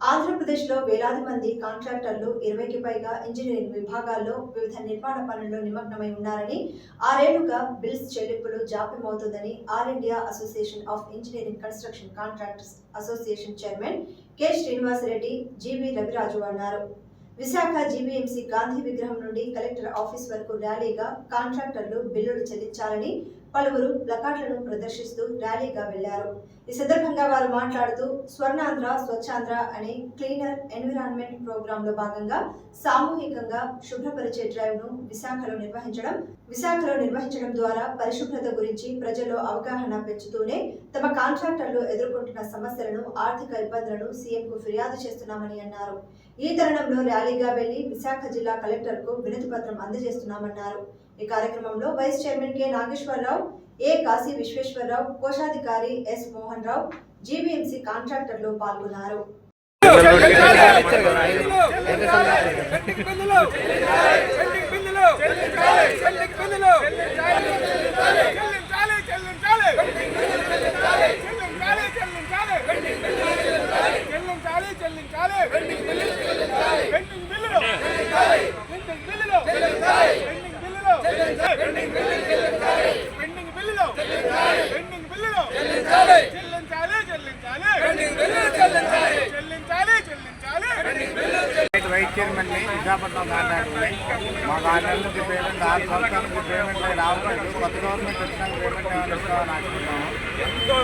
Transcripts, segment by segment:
ఆంధ్రప్రదేశ్లో వేలాది మంది కాంట్రాక్టర్లు 20కి పైగా ఇంజనీరింగ్ విభాగాల్లో వివిధ నిర్మాణ పనుల్లో నిమగ్నమై ఉన్నారని, ఆరేళ్లుగా బిల్స్ చెల్లింపులు జాప్యమవుతుందని All India Association of Engineering Construction Contractors Association chairman K. Srinivasa Reddy, G V Raviraju అన్నారు. విశాఖ జీవీఎంసీ గాంధీ విగ్రహం నుండి కలెక్టర్ ఆఫీస్ వరకు ర్యాలీగా కాంట్రాక్టర్లు బిల్లులు చెల్లించాలని పలువురు ప్లకార్డులను ప్రదర్శిస్తూ ర్యాలీగా వెళ్లారు. ఈ సందర్భంగా వారు మాట్లాడుతూ స్వర్ణాంధ్ర స్వచ్ఛాంధ్ర అనే క్లీనర్ ఎన్విరాన్మెంట్ ప్రోగ్రామ్ లో భాగంగా సామూహికంగా శుభ్రపరిచే డ్రైవ్ ను విశాఖలో నిర్వహించడం ద్వారా పరిశుభ్రత గురించి ప్రజల్లో అవగాహన పెంచుతూనే తమ కాంట్రాక్టర్లు ఎదుర్కొంటున్న సమస్యలను, ఆర్థిక ఇబ్బందులను సీఎంకు ఫిర్యాదు చేస్తున్నామని అన్నారు. ఈ తరుణంలో ర్యాలీగా వెళ్లి విశాఖ జిల్లా కలెక్టర్ కు వినతి పత్రం అందజేస్తున్నామన్నారు. ఈ కార్యక్రమంలో వైస్ చైర్మన్ కె. నాగేశ్వరరావు, ఏ. కాశీ విశ్వేశ్వరరావు, కోశాధికారి ఎస్. మోహన్ రావు, జీవీఎంసీ కాంట్రాక్టర్లు పాల్గొన్నారు. వైస్ చైర్మన్ విశాఖపట్నం కాంట్రాక్టర్ని మా కాంట్రాక్టర్కి పేమెంట్ 6 సంవత్సరాల నుంచి పేమెంట్ రావట్లేదు. కొత్త గవర్నమెంట్ వచ్చినాక పేమెంట్ ఏమైనా ఇస్తామని ఆశిస్తున్నాము.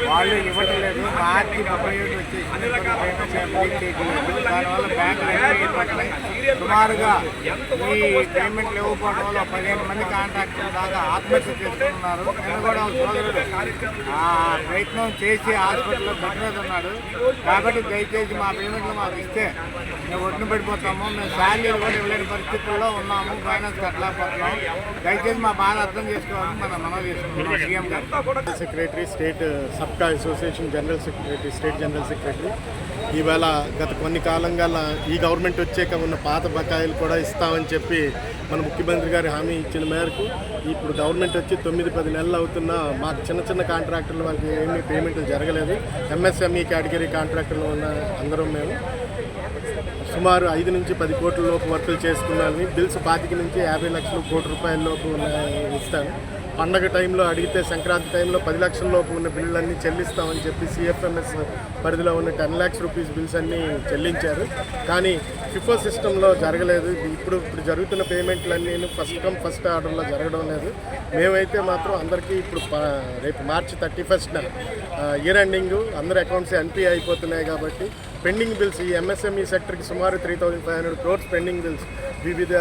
వాళ్ళు ఇవ్వట్లేదు. మార్చి 37 వచ్చేసి పేమెంట్ రిలీజ్ చేయట్లేదు. దానివల్ల బ్యాంకులు పట్టినాయి. సుమారుగా ఈ పేమెంట్లు ఇవ్వకపోవడం వల్ల 15 మంది కాంట్రాక్టర్లు దాకా ఆత్మహత్య చేసుకున్నారు. నేను కూడా సోదరుడు ప్రయత్నం చేసి హాస్పిటల్లో బెడ్ మీద ఉన్నాడు. కాబట్టి దయచేసి మా పేమెంట్లు మాకు ఇస్తే మేము ఒడ్డున పడిపోతాము. మేము శాలరీలు కూడా ఇవ్వలేని పరిస్థితుల్లో ఉన్నాము. ఫైనాన్స్ కట్టలేకపోతున్నాం. దయచేసి మా బాధ అర్థం చేసుకోవాలని మనం మనవి చేసుకుంటున్నాం. సీఎం గారు సెక్రటరీ, స్టేట్ సబ్కా association general secretary, state general secretary, ఈవేళ గత కొన్ని కాలంగా ఈ గవర్నమెంట్ వచ్చాక ఉన్న పాత బకాయిలు కూడా ఇస్తామని చెప్పి మన ముఖ్యమంత్రి గారి హామీ ఇచ్చిన మేరకు ఇప్పుడు గవర్నమెంట్ వచ్చి 9-10 నెలలు అవుతున్నా మాకు చిన్న కాంట్రాక్టర్లు వాళ్ళకి ఏమీ పేమెంట్లు జరగలేదు. ఎంఎస్ఎంఈ కేటగిరీ కాంట్రాక్టర్లు ఉన్న అందరం మేము సుమారు 5 నుంచి 10 కోట్ల లోపు వర్కులు చేసుకున్నారని, బిల్స్ 25 నుంచి 50 లక్షలు, కోటి రూపాయల లోపు ఇస్తాను. పండగ టైంలో అడిగితే సంక్రాంతి టైంలో 10 లక్షల లోపు ఉన్న బిల్లులన్నీ చెల్లిస్తామని చెప్పి సిఎఫ్ఎంఎస్ పరిధిలో ఉన్న 10 lakhs రూపీస్ బిల్స్ అన్నీ చెల్లించారు. కానీ ఫిఫో సిస్టంలో జరగలేదు. ఇప్పుడు జరుగుతున్న పేమెంట్లన్నీ ఫస్ట్ కమ్ ఫస్ట్ ఆర్డర్లో జరగడం లేదు. మేమైతే మాత్రం అందరికీ ఇప్పుడు రేపు మార్చి 31న ఇయర్ ఎండింగ్, అందరి అకౌంట్స్ ఎన్పిఐ అయిపోతున్నాయి కాబట్టి పెండింగ్ బిల్స్ ఈ ఎంఎస్ఎంఈ సెక్టర్కి సుమారు 3,500 crores పెండింగ్ బిల్స్ వివిధ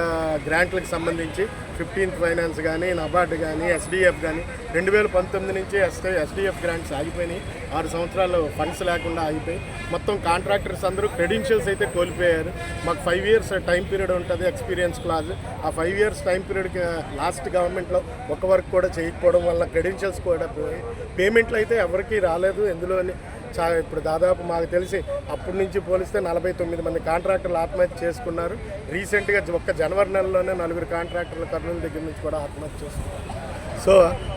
గ్రాంట్లకు సంబంధించి 15th ఫైనాన్స్ కానీ, నబార్డ్ కానీ, ఎస్డిఎఫ్ కానీ 2019 నుంచి ఎస్డిఎఫ్ గ్రాంట్స్ ఆగిపోయినాయి. 6 సంవత్సరాలు ఫండ్స్ లేకుండా ఆగిపోయి మొత్తం కాంట్రాక్టర్స్ అందరూ క్రెడెన్షియల్స్ అయితే కోల్పోయారు. మాకు 5 years టైం పీరియడ్ ఉంటుంది, ఎక్స్పీరియన్స్ క్లాజ్. ఆ 5 years టైం పీరియడ్కి లాస్ట్ గవర్నమెంట్లో ఒక వర్క్ కూడా చేయకపోవడం వల్ల క్రెడెన్షియల్స్ కూడా పోయి పేమెంట్లు అయితే ఎవరికీ రాలేదు. ఎందులోని ఇప్పుడు దాదాపు మాకు తెలిసి అప్పటి నుంచి పోలిస్తే 49 మంది కాంట్రాక్టర్లు ఆత్మహత్య చేసుకున్నారు. రీసెంట్గా ఒక్క జనవరి నెలలోనే 4 కాంట్రాక్టర్ల కర్నూలు దగ్గర నుంచి కూడా ఆత్మహత్య చేసుకున్నారు. సో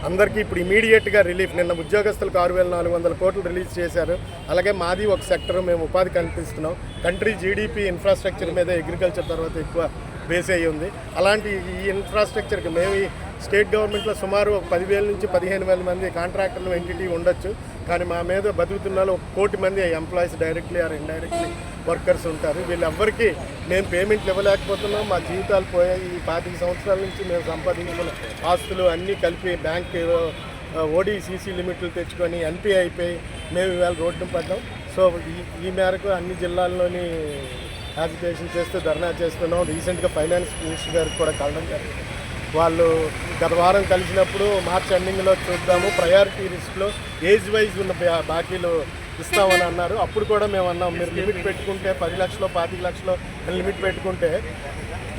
అందరికీ ఇప్పుడు ఇమీడియట్గా రిలీఫ్. నిన్న ఉద్యోగస్తులకు 6,400 కోట్లు రిలీజ్ చేశారు. అలాగే మాది ఒక సెక్టర్, మేము ఉపాధి కల్పిస్తున్నాం. కంట్రీ జీడిపి ఇన్ఫ్రాస్ట్రక్చర్ మీద అగ్రికల్చర్ తర్వాత ఎక్కువ బేస్ అయ్యి ఉంది. అలాంటి ఈ ఇన్ఫ్రాస్ట్రక్చర్కి మేము ఈ స్టేట్ గవర్నమెంట్లో సుమారు 10,000 నుంచి 15,000 మంది కాంట్రాక్టర్లు ఎంటిటీ ఉండొచ్చు. కానీ మా మీద బతుకుతున్న 1 కోటి మంది employees directly or indirectly workers ఉంటారు. వీళ్ళెవ్వరికీ మేము పేమెంట్లు ఇవ్వలేకపోతున్నాం. మా జీవితాలు పోయాయి. ఈ 25 సంవత్సరాల నుంచి మేము సంపాదించుకున్న ఆస్తులు అన్నీ కలిపి బ్యాంక్ ఓడిసిసి లిమిట్లు తెచ్చుకొని ఎన్పి అయిపోయి మేము ఇవాళ రోడ్డును పడ్డాం. సో ఈ మేరకు అన్ని జిల్లాల్లోని యాజిటేషన్ చేస్తూ ధర్నా చేస్తున్నాం. రీసెంట్గా ఫైనాన్స్ మినిస్టర్ గారికి కూడా కలవడం జరిగింది. వాళ్ళు గత వారం కలిసినప్పుడు మార్చి ఎండింగ్లో చూద్దాము, ప్రయారిటీ లిస్ట్లో ఏజ్ వైజ్ ఉన్న బాకీలు ఇస్తామని అన్నారు. అప్పుడు కూడా మేము అన్నాం, మీరు లిమిట్ పెట్టుకుంటే 10 లక్షలు 25 లక్షలు లిమిట్ పెట్టుకుంటే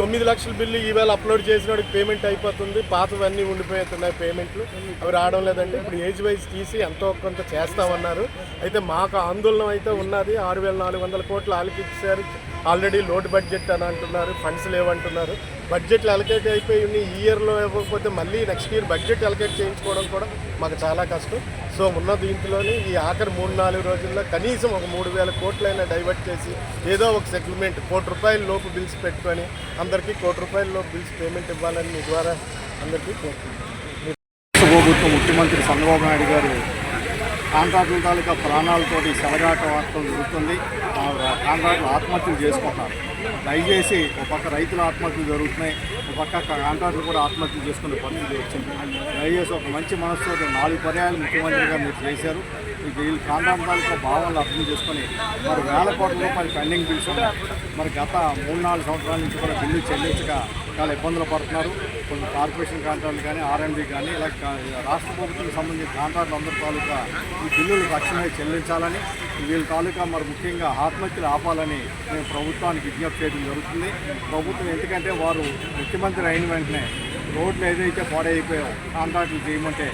9 లక్షల బిల్లు ఈవేళ అప్లోడ్ చేసినోడికి పేమెంట్ అయిపోతుంది. పాతవన్నీ ఉండిపోతున్నాయి పేమెంట్లు, అవి రావడం లేదంటే ఇప్పుడు ఏజ్ వైజ్ తీసి ఎంతో కొంత చేస్తామన్నారు. అయితే మాకు ఆందోళన అయితే ఉన్నది. 6,400 కోట్లు ఆలకించారు ఆల్రెడీ లోటు బడ్జెట్ అని అంటున్నారు, ఫండ్స్ లేవంటున్నారు. బడ్జెట్లు అలకేట్ అయిపోయి ఈ ఇయర్లో ఇవ్వకపోతే మళ్ళీ నెక్స్ట్ ఇయర్ బడ్జెట్ అలకేట్ చేయించుకోవడం కూడా మాకు చాలా కష్టం. సో ఉన్న దీంట్లోని ఈ ఆఖరి 3-4 రోజుల్లో కనీసం ఒక 3,000 కోట్లైనా డైవర్ట్ చేసి ఏదో ఒక సెటిల్మెంట్ ₹1,00,00,000 లోపు బిల్స్ పెట్టుకొని అందరికీ ₹1,00,00,000 లోపు బిల్స్ పేమెంట్ ఇవ్వాలని మీ ద్వారా అందరికీ కోరుకుంటున్నాను. ప్రభుత్వ ముఖ్యమంత్రి చంద్రబాబు నాయుడు గారు కాంట్రాక్టుల తాలూకా ప్రాణాలతోటి సెలగాట వార్తలు జరుగుతుంది. కాంట్రాక్టులు ఆత్మహత్యలు చేసుకుంటున్నారు. దయచేసి ఒక పక్క రైతుల ఆత్మహత్యలు జరుగుతున్నాయి, ఒక పక్క కాంట్రాక్టులు కూడా ఆత్మహత్యలు చేసుకునే పరిస్థితి వచ్చింది. దయచేసి ఒక మంచి మనసుతో 4 పర్యాయాలు ముఖ్యమంత్రిగా మీరు చేశారు. వీళ్ళు కాంట్రాక్ట్ తాలూకా భావనలు అర్థం చేసుకొని మరి వేల కోట్ల రూపాయలు పెండింగ్ బిల్స్ మరి గత 3-4 సంవత్సరాల నుంచి కూడా బిల్లు చెల్లించక చాలా ఇబ్బందులు పడుతున్నారు. కొన్ని కార్పొరేషన్ కాంట్రాక్టులు కానీ R&D కానీ ఇలా రాష్ట్ర ప్రభుత్వానికి సంబంధించిన కాంట్రాక్టులు అందరి తాలూకా ఈ బిల్లులు తక్షణమే చెల్లించాలని, వీళ్ళ తాలూకా మరి ముఖ్యంగా ఆత్మహత్యలు ఆపాలని మేము ప్రభుత్వానికి విజ్ఞప్తి చేయడం జరుగుతుంది. ప్రభుత్వం ఎందుకంటే వారు ముఖ్యమంత్రి అయిన వెంటనే రోడ్లు ఏదైతే పాడైపోయాయో కాంట్రాక్టులు చేయమంటే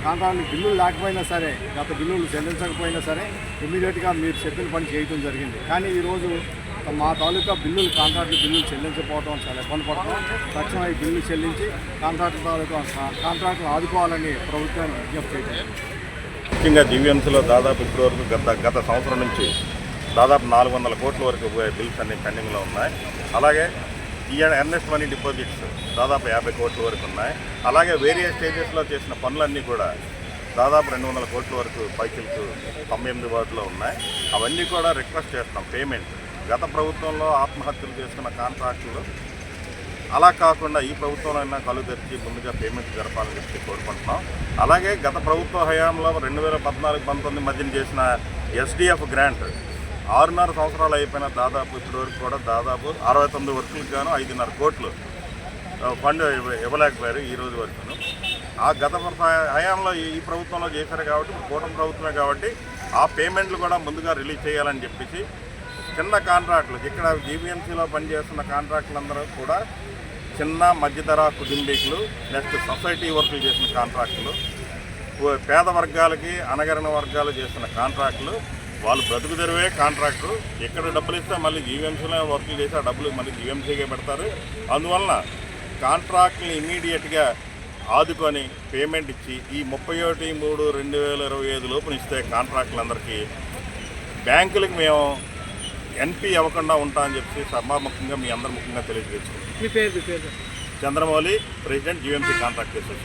కాంట్రాక్టులు బిల్లులు లేకపోయినా సరే, గత బిల్లులు చెల్లించకపోయినా సరే ఇమీడియట్గా మీరు చెప్పిన పని చేయడం జరిగింది. కానీ ఈరోజు మా తాలూకా బిల్లులు కాంట్రాక్టు బిల్లులు చెల్లించకపోవడం చాలా ఇబ్బంది పడతాం. తక్షణం ఈ బిల్లు చెల్లించి కాంట్రాక్టు తాలూకా కాంట్రాక్టులు ఆదుకోవాలని ప్రభుత్వాన్ని విజ్ఞప్తి చేయడం. ముఖ్యంగా జీవీఎంసీలో దాదాపు ఇప్పటి వరకు గత సంవత్సరం నుంచి దాదాపు 400 కోట్ల వరకు బిల్స్ అన్ని పెండింగ్లో ఉన్నాయి. అలాగే ఎర్నెస్ట్ మనీ డిపాజిట్స్ దాదాపు 50 కోట్ల వరకు ఉన్నాయి. అలాగే వేరియస్ స్టేజెస్లో చేసిన పనులన్నీ కూడా దాదాపు 200 కోట్ల వరకు పైకిల్స్ 98 వాటిలో ఉన్నాయి. అవన్నీ కూడా రిక్వెస్ట్ చేస్తున్నాం పేమెంట్. గత ప్రభుత్వంలో ఆత్మహత్యలు చేసుకున్న కాంట్రాక్టులు అలా కాకుండా ఈ ప్రభుత్వంలో అయినా కళ్ళు తెరిచి ముందుగా పేమెంట్ జరపాలని చెప్పి కోరుకుంటున్నాం. అలాగే గత ప్రభుత్వ హయాంలో 2014-19 మధ్యన చేసిన SDF గ్రాంట్ 6.5 సంవత్సరాలు అయిపోయిన దాదాపు ఇప్పటి వరకు కూడా దాదాపు 69 వర్కులకు గాను 5.5 కోట్లు ఫండ్ ఇవ్వలేకపోయారు ఈ రోజు వరకును. ఆ గత హయాంలో ఈ ప్రభుత్వంలో చేశారు కాబట్టి కూటమి ప్రభుత్వమే కాబట్టి ఆ పేమెంట్లు కూడా ముందుగా రిలీజ్ చేయాలని చెప్పేసి చిన్న కాంట్రాక్టులు ఇక్కడ జీవీఎంసీలో పనిచేస్తున్న కాంట్రాక్టులందరూ కూడా చిన్న మధ్యధర కుటుంబీకులు, నెక్స్ట్ సొసైటీ వర్కులు చేసిన కాంట్రాక్టులు, పేద వర్గాలకి అనగరిన వర్గాలు చేస్తున్న కాంట్రాక్టులు, వాళ్ళు బ్రతుకు తెరువే కాంట్రాక్టు. ఎక్కడ డబ్బులు ఇస్తే మళ్ళీ జీవీఎంసీలో వర్కులు చేసి ఆ డబ్బులు మళ్ళీ జీవీఎంసీకే పెడతారు. అందువలన కాంట్రాక్టులు ఇమీడియట్గా ఆదుకొని పేమెంట్ ఇచ్చి ఈ 31/3/2025 లోపున ఇస్తే కాంట్రాక్టులందరికీ బ్యాంకులకు మేము NP అవ్వకుండా ఉంటామని చెప్పి సభాముఖంగా మీ అందరి ముఖ్యంగా తెలియజేస్తున్నాం. మీ పేరు Chandramouli, president, GVMC contract association.